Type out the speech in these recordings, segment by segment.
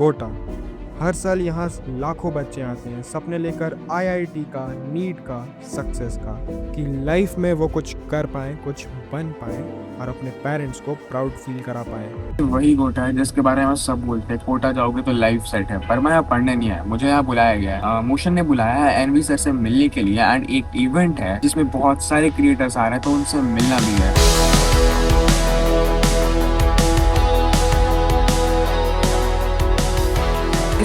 कोटा। हर साल यहाँ लाखों बच्चे आते हैं सपने लेकर आईआईटी का, नीट का, सक्सेस का, कि लाइफ में वो कुछ कर पाए, कुछ बन पाए और अपने पेरेंट्स को प्राउड फील करा पाए। वही कोटा है जिसके बारे में सब बोलते हैं, कोटा जाओगे तो लाइफ सेट है। पर मैं यहाँ पढ़ने नहीं आया, मुझे यहाँ बुलाया गया है। मोशन ने बुलाया है एनवी सर से मिलने के लिए, एंड एक इवेंट है जिसमें बहुत सारे क्रिएटर्स आ रहे हैं, तो उनसे मिलना भी है।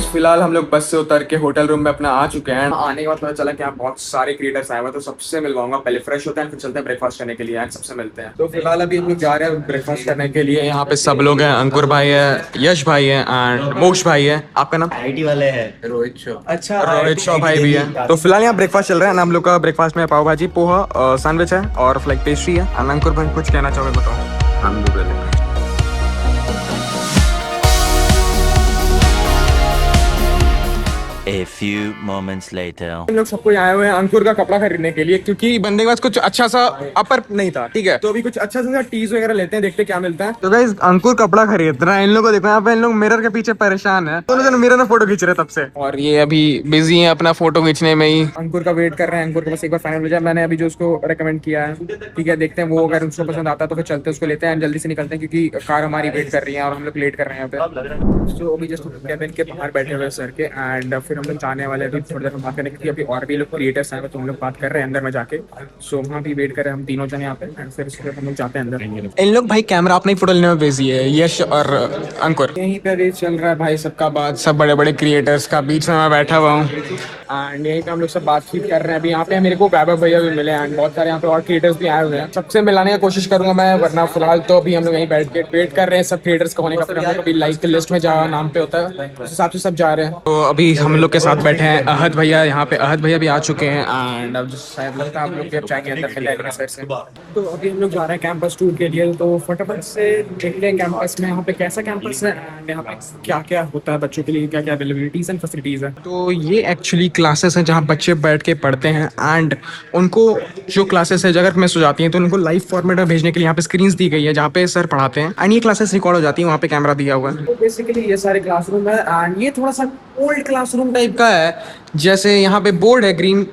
फिलहाल हम लोग बस से उतर के होटल रूम में अपना आ चुके हैं। आने के बाद पता चला कि यहाँ बहुत सारे क्रिएटर्स आए हुए हैं, तो सबसे मिलवाऊंगा। पहले फ्रेश होते हैं, फिर चलते हैं ब्रेकफास्ट करने के लिए, एंड सबसे मिलते हैं। तो फिलहाल अभी हम लोग जा रहे हैं ब्रेकफास्ट करने के लिए। यहाँ पे सब लोग हैं, अंकुर भाई है, यश भाई है एंड मोक्ष भाई है। आपका नाम? आईटी वाले हैं रोहित शो। अच्छा, रोहित शो भाई भी है। तो फिलहाल यहाँ ब्रेकफास्ट चल रहा है। हम लोग का ब्रेकफास्ट में पाव भाजी, पोहा, सैंडविच है और फ्लाइक पेस्ट्री है। एंड अंकुर भाई कुछ कहना चाहोगे बताओ? हम लोग A few moments later. हम लोग सबको आए हुए हैं अंकुर का कपड़ा खरीदने के लिए, क्योंकि बंदे के पास कुछ अच्छा सा अपर नहीं था। ठीक है, तो अभी कुछ अच्छा सा टीज वगैरह लेते हैं, देखते हैं क्या मिलता है। तो गाइस अंकुर कपड़ा खरीद रहा है। इन लोगों को देखो यहाँ पे, इन लोग मिरर के पीछे परेशान है। दोनों जन मिरर में फोटो खींच रहे हैं तब से, और ये अभी बिजी है अपना फोटो खींचने में ही। अंकुर का वेट कर रहे हैं। अंकुर के पास एक बार फाइनल हो जाए। मैंने अभी जो उसको रेकमेंड किया है, ठीक है, देखते हैं वो अगर उसको पसंद आता है तो फिर चलते हैं, उसको लेते हैं, जल्दी से निकलते हैं क्योंकि कार हमारी वेट कर रही है और हम लोग लेट कर रहे हैं यहाँ पे। तो अभी जस्ट कैबिन के बाहर बैठे हुए सर के, एंड फिर हम लोग जाने वाले अभी थोड़ी देर में बात करने, क्योंकि अभी और भी लोग क्रिएटर्स हैं तो हम लोग बात कर रहे हैं अंदर में जाके। सो वहाँ भी वेट कर रहे हैं हम तीनों जन यहाँ पे, एंड फिर उसके बाद हम लोग जाते हैं अंदर। इन लोग भाई कैमरा अपना ही फोटो लेने में बिजी है, यश और अंकुर। यहीं पे अभी चल रहा है भाई सबका बात, सब बड़े बड़े क्रिएटर्स का। बीच में मैं बैठा हुआ हूँ एंड यहीं पे हम लोग सब बातचीत कर रहे हैं। अभी यहाँ पे मेरे को वैभव भैया भी मिले एंड बहुत सारे यहाँ पे और क्रिएटर्स भी आए हुए हैं। सबसे मिलाने की कोशिश करूंगा मैं, वरना फिलहाल तो अभी हम लोग यहीं बैठ के वेट कर रहे हैं सब क्रिएटर्स का होने का। फिर हम लोग अभी लाइक लिस्ट में जहाँ नाम पे होता है उस हिसाब से सब जा रहे हैं। तो अभी हम लोग के साथ बैठे हैं अहद भैया। यहाँ पे अहद भैया भी आ चुके हैं एंड अब शायद लगता है हम लोग अब जाएंगे अंदर मिलने साइड से। तो अभी हम लोग जा रहे हैं कैंपस टूर के लिए। तो फटाफट से देखते हैं कैंपस में यहाँ पे कैसा कैंपस है एंड यहाँ पे क्या क्या होता है बच्चों के लिए, क्या क्या अवेलेबिलिटीज एंड फैसिलिटीज है। तो ये एक्चुअली क्लासेस हैं जहाँ बच्चे बैठ के पढ़ते हैं, एंड उनको जो क्लासेस है अगर मिस हो जाती हैं तो उनको लाइव फॉर्मेट में भेजने के लिए यहाँ पे स्क्रीन्स दी गई है जहाँ पे सर पढ़ाते हैं, एंड ये क्लासेस रिकॉर्ड हो जाती है, वहाँ पे कैमरा दिया हुआ है। तो बेसिकली ये सारे क्लासरूम है एंड ये थोड़ा सा ओल्ड क्लासरूम टाइप का है। जैसे यहाँ पे बोर्ड है ग्रीन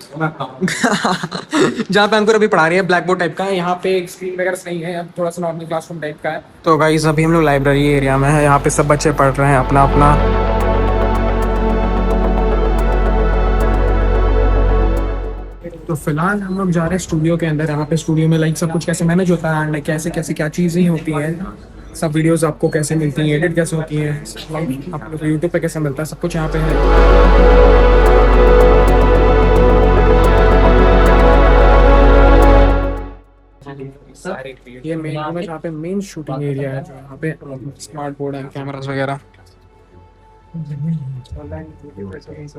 जहाँ पे अंकुर अभी पढ़ा रही है, ब्लैक बोर्ड टाइप का है। यहाँ पे स्क्रीन वगैरह नहीं है, अब थोड़ा सा नॉर्मल क्लासरूम टाइप का है। तो गाइस अभी हम लोग लाइब्रेरी एरिया में है, यहाँ पे सब बच्चे पढ़ रहे हैं अपना अपना। तो फिलहाल हम लोग जा रहे हैं स्टूडियो के अंदर। यहाँ पे स्टूडियो में लाइक सब कुछ कैसे मैनेज होता है एंड कैसे कैसे क्या चीज़ें होती हैं, सब वीडियोस आपको कैसे मिलती हैं, एडिट कैसे होती हैं, आप लोग यूट्यूब पे कैसे मिलता है, सब कुछ यहाँ पे है। ये मेन रूम है जहाँ पे मेन शूटिंग एरिया है, जो यहाँ पे स्मार्ट बोर्ड है, कैमरास वगैरह।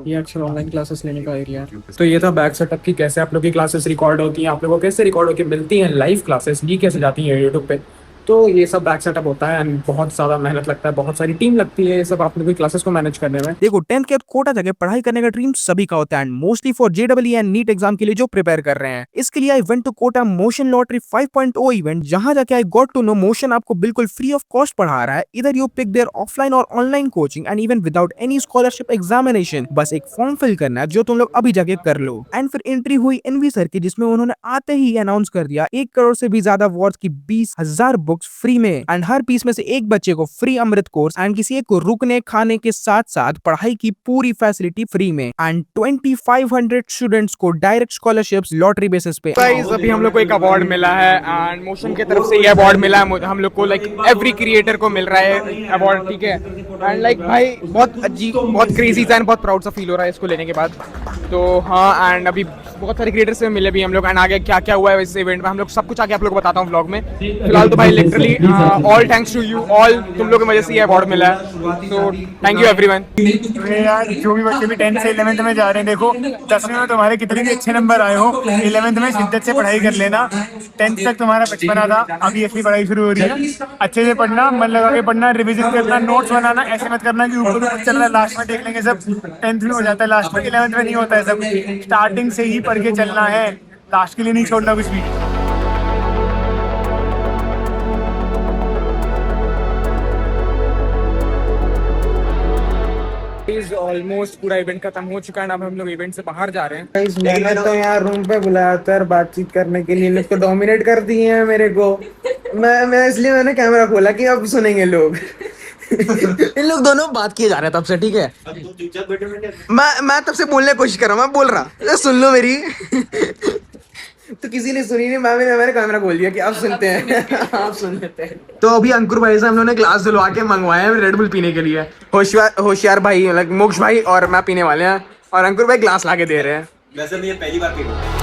ये एक्चुअल ऑनलाइन क्लासेस लेने का एरिया है। तो ये था बैक सेटअप की कैसे आप लोग की क्लासेस रिकॉर्ड होती हैं, आप लोगों को कैसे रिकॉर्ड होकर मिलती हैं लाइव क्लासेस, ये कैसे जाती हैं यूट्यूब पे। तो ये सब बैक सेटअप होता है एंड बहुत ज़्यादा मेहनत लगता है, बहुत सारी टीम लगती है ये सब आप लोगों की क्लासेस को मैनेज करने में। देखो 10th के बाद कोटा जाके पढ़ाई करने का ड्रीम सभी का होता है, and mostly for JW and NEET exam के लिए जो प्रिपेयर कर रहे हैं। इसके लिए I went to Kota Motion lottery 5.0 event, जहां जाके I got to know Motion आपको बिल्कुल फ्री ऑफ कॉस्ट पढ़ा रहा है। इधर यू पिक देयर ऑफलाइन और online coaching and even without any scholarship examination. बस एक फॉर्म फिल करना है जो तुम लोग अभी जाके कर लो। एंड फिर एंट्री हुई एनवी सर की, जिसमें उन्होंने आते ही अनाउंस कर दिया 1 करोड़ से भी ज्यादा अवार्ड्स की 20,000 बुक्स फ्री में, एंड हर पीस में से एक बच्चे को फ्री अमृत कोर्स एंड किसी एक को रुकने खाने के साथ साथ पढ़ाई की पूरी फैसिलिटी फ्री में, एंड 2500 स्टूडेंट्स को डायरेक्ट स्कॉलरशिप्स लॉटरी बेसिस पे। गाइस अभी हम लोग को एक अवार्ड मिला है एंड मोशन की तरफ से ये अवार्ड मिला है हम लोग को। लाइक एवरी क्रिएटर को मिल रहा है अवार्ड, ठीक है। एंड लाइक भाई बहुत अजीब, बहुत क्रेजी था एंड बहुत प्राउड सा फील हो रहा है इसको लेने के बाद। तो हाँ, एंड अभी बहुत सारे क्रिएटर्स से मिले भी हम लोग, एंड आगे क्या क्या हुआ है इस इवेंट में हम लोग सब कुछ आगे आप लोग को बताता हूँ व्लॉग में। फिलहाल तो भाई literally all thanks to you all, तुम लोग की वजह से ये अवार्ड मिला है। तो थैंक यू एवरीवन। यार जो भी बच्चे भी 10th से 11th में जा रहे हैं, देखो 10वीं में तुम्हारे कितने भी अच्छे नंबर आए हो, 11th में शिद्दत से पढ़ाई कर लेना। 10th तक तुम्हारा बचपना था, अभी असली पढ़ाई शुरू हो रही है। अच्छे से पढ़ना, मन लगा के पढ़ना, रिवीजन करना, नोट्स बनाना। ऐसे मत करना कि ऊपर कुछ चल रहा है लास्ट में देख लेंगे सब। 10th में हो जाता है, लास्ट में 11th में नहीं होता है सब। स्टार्टिंग से ही पढ़ के चलना है, लास्ट के लिए नहीं छोड़ना कुछ भी। इज ऑलमोस्ट पूरा इवेंट खत्म हो चुका है, अब हम लोग इवेंट से बाहर जा रहे हैं। मैंने तो यहाँ रूम पे बुलाया था बातचीत करने के लिए, लोग तो डोमिनेट कर दिए हैं मेरे को। मैं इसलिए मैंने कैमरा खोला कि अब सुनेंगे लोग। इन लोग दोनों बात किए जा रहे हैं तब से, ठीक है। मैं तब से बोलने की कोशिश कर रहा हूँ, मैं बोल रहा सुन लो मेरी। तो किसी ने सुनी नहीं, मैंने कैमरा खोल दिया कि आप सुनते हैं। आप सुन लेते हैं। तो अभी अंकुर भाई से हम लोगों ने ग्लास धुलवा के मंगवाए हैं रेड बुल पीने के लिए। होशियार भाई मतलब मोक्ष भाई और मैं पीने वाले हैं, और अंकुर भाई ग्लास ला के दे रहे हैं। वैसे मैं ये पहली बार पी रहा हूँ।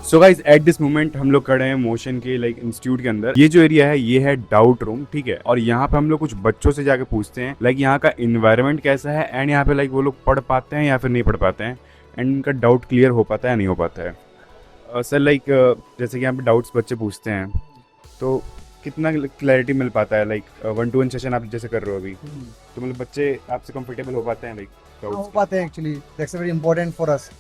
So guys at this moment हम लोग खड़े हैं मोशन के इंस्टीट्यूट के अंदर। ये जो एरिया है ये है डाउट रूम, ठीक है। और यहाँ पे हम लोग कुछ बच्चों से जाके पूछते हैं यहाँ का इन्वायरमेंट कैसा है, एंड यहाँ पे वो लोग पढ़ पाते हैं या फिर नहीं पढ़ पाते हैं, एंड उनका डाउट क्लियर हो पाता है या नहीं हो पाता है। सर जैसे कि यहाँ पे डाउट्स बच्चे पूछते हैं तो कितना क्लैरिटी मिल पाता है 1-to-1 सेशन आप जैसे कर रहे हो अभी, तो मतलब बच्चे आपसे कंफर्टेबल हो पाते हैं हो पाते हैं actually. That's very important for us.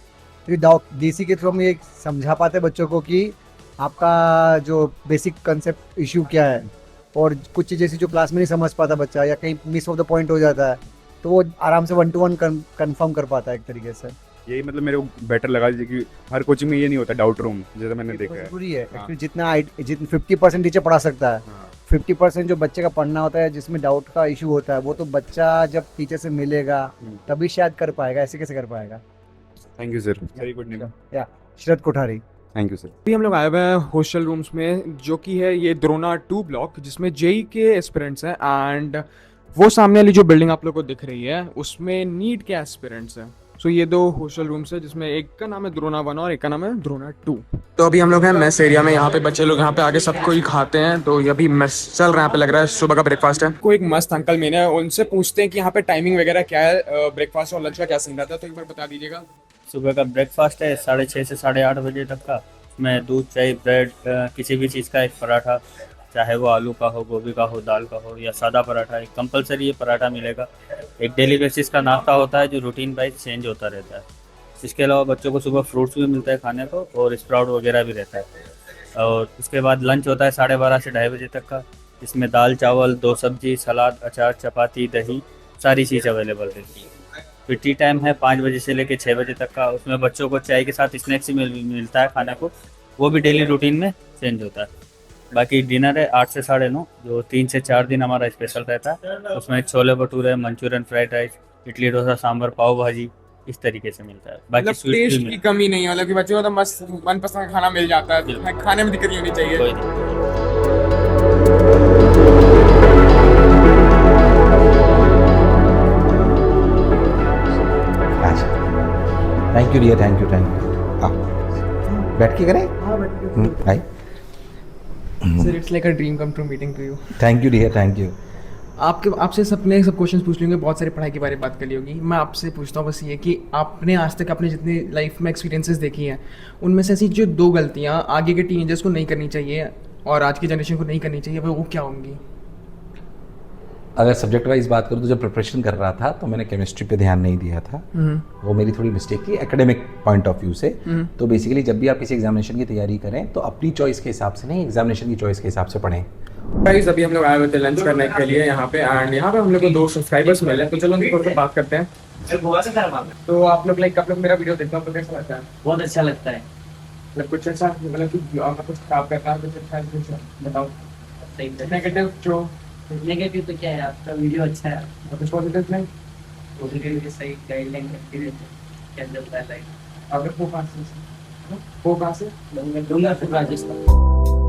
Doubt DC के थ्रू हम ये समझा पाते हैं बच्चों को कि आपका जो बेसिक कंसेप्ट इशू क्या है, और कुछ चीज़ ऐसी जो क्लास में नहीं समझ पाता बच्चा या कहीं मिस ऑफ द पॉइंट हो जाता है तो वो आराम से 1-to-1 कंफर्म कर पाता है एक तरीके से। यही मतलब मेरे को बेटर लगा कि हर कोचिंग में ये नहीं होता डाउट रूम, जैसा मैंने देखा है। जरूरी है एक्चुअली। जितना 50% टीचर पढ़ा सकता है, 50% जो बच्चे का पढ़ना होता है जिसमें डाउट का इशू होता है, वो तो बच्चा जब टीचर से मिलेगा तभी शायद कर पाएगा, ऐसे कैसे कर पाएगा। Thank you sir, very good name. या Sharad Kothari. Thank you sir. अभी हम लोग आए हुए हैं हॉस्टल रूम्स में, जो कि है ये द्रोना 2 ब्लॉक, जिसमें जेई के एस्पिरेंट्स हैं, एंड वो सामने वाली जो बिल्डिंग आप लोग को दिख रही है उसमें नीट के एस्पिरेंट्स हैं। सो ये 2 हॉस्टल रूम्स है, जिसमें एक का नाम है द्रोना 1 और एक का नाम है द्रोना 2। तो अभी हम लोग हैं मेस एरिया में, यहाँ पे बच्चे लोग यहाँ पे आके सब कोई खाते हैं। तो ये अभी मेस चल रहा है, यहाँ पे लग रहा है सुबह का ब्रेकफास्ट है। कोई एक मस्त अंकल मैंने है, उनसे पूछते हैं कि यहाँ पे टाइमिंग वगैरह क्या है, ब्रेकफास्ट और लंच का क्या सीन रहता है, तो एक बार बता दीजिएगा। सुबह का ब्रेकफास्ट है 6:30 से 8:30 बजे तक का। उसमें दूध, चाय, ब्रेड, किसी भी चीज़ का एक पराठा, चाहे वो आलू का हो, गोभी का हो, दाल का हो या सादा पराठा, एक कंपलसरी ये पराठा मिलेगा। एक डेली बेसिस का नाश्ता होता है जो रूटीन वाइज चेंज होता रहता है। इसके अलावा बच्चों को सुबह फ्रूट्स भी मिलता है खाने को, और स्प्राउट वगैरह भी रहता है। और उसके बाद लंच होता है 12:30 से 2:30 बजे तक का। इसमें दाल, चावल, 2 सब्जी, सलाद, अचार, चपाती, दही, सारी चीज़ अवेलेबल रहती है। फिर टी टाइम है 5 बजे से लेकर 6 बजे तक का। उसमें बच्चों को चाय के साथ स्नैक्स ही मिलता है खाने को, वो भी डेली रूटीन में चेंज होता है। बाकी डिनर है 8 से 9:30, जो 3 से 4 दिन हमारा स्पेशल रहता है। उसमें chole bhature, Manchurian, fried rice, idli, dosa, sambar, pav bhaji, इस तरीके से मिलता है। बाकी टेस्ट की कमी नहीं है, मतलब कि बच्चों को तो मस्त मनपसंद खाना मिल जाता है, खाने में दिक्कत नहीं होनी चाहिए। कोई दिक्कत thank you dear, thank you. बैठ के करें। Hi sir, it's like a dream come true meeting to you. Thank you dear, thank you. आपसे सबने सब क्वेश्चंस पूछ लेंगे, बहुत सारी पढ़ाई के बारे में बात कर ली होगी। मैं आपसे पूछता हूँ बस ये कि आपने आज तक अपने जितनी लाइफ में एक्सपीरियंसेस देखी हैं, उनमें से ऐसी जो 2 गलतियाँ आगे के टीनेजर्स को नहीं करनी चाहिए और आज की जनरेशन को नहीं करनी चाहिए, वो क्या होंगी? अगर सब्जेक्ट वाइज बात करूँ तो जब प्रिपरेशन कर रहा था तो मैंने केमिस्ट्री पे ध्यान नहीं दिया था। वो मेरी थोड़ी मिस्टेक थी एकेडमिक पॉइंट ऑफ व्यू से। तो बेसिकली जब भी आप किसी एग्जामिनेशन की तैयारी करें तो अपनी चॉइस के हिसाब से नहीं, एग्जामिनेशन की चॉइस के हिसाब से पढ़ें। गाइस अभी हम लोग आए हुए थे लंच करने के लिए यहाँ पे, एंड यहाँ पे हम लोग को 2 सब्सक्राइबर्स मिले, तो चलो उनसे थोड़ा सा बात करते हैं। तो आप लोग मेरा वीडियो देखते हो तो कैसा लगता है? बहुत अच्छा लगता है। मतलब कुछ ऐसा, मतलब कि आपका कुछ खराब करता है, कुछ अच्छा है, कुछ बताओ। नेगेटिव जो नेगेटिव तो क्या है, आपका वीडियो अच्छा है। और कुछ पॉजिटिव नहीं? पॉजिटिव भी सही गाइडलाइन करती रहती है, क्या चलता है लाइफ। अगर वो कहाँ से मैं दूंगा फिर राजस्थान।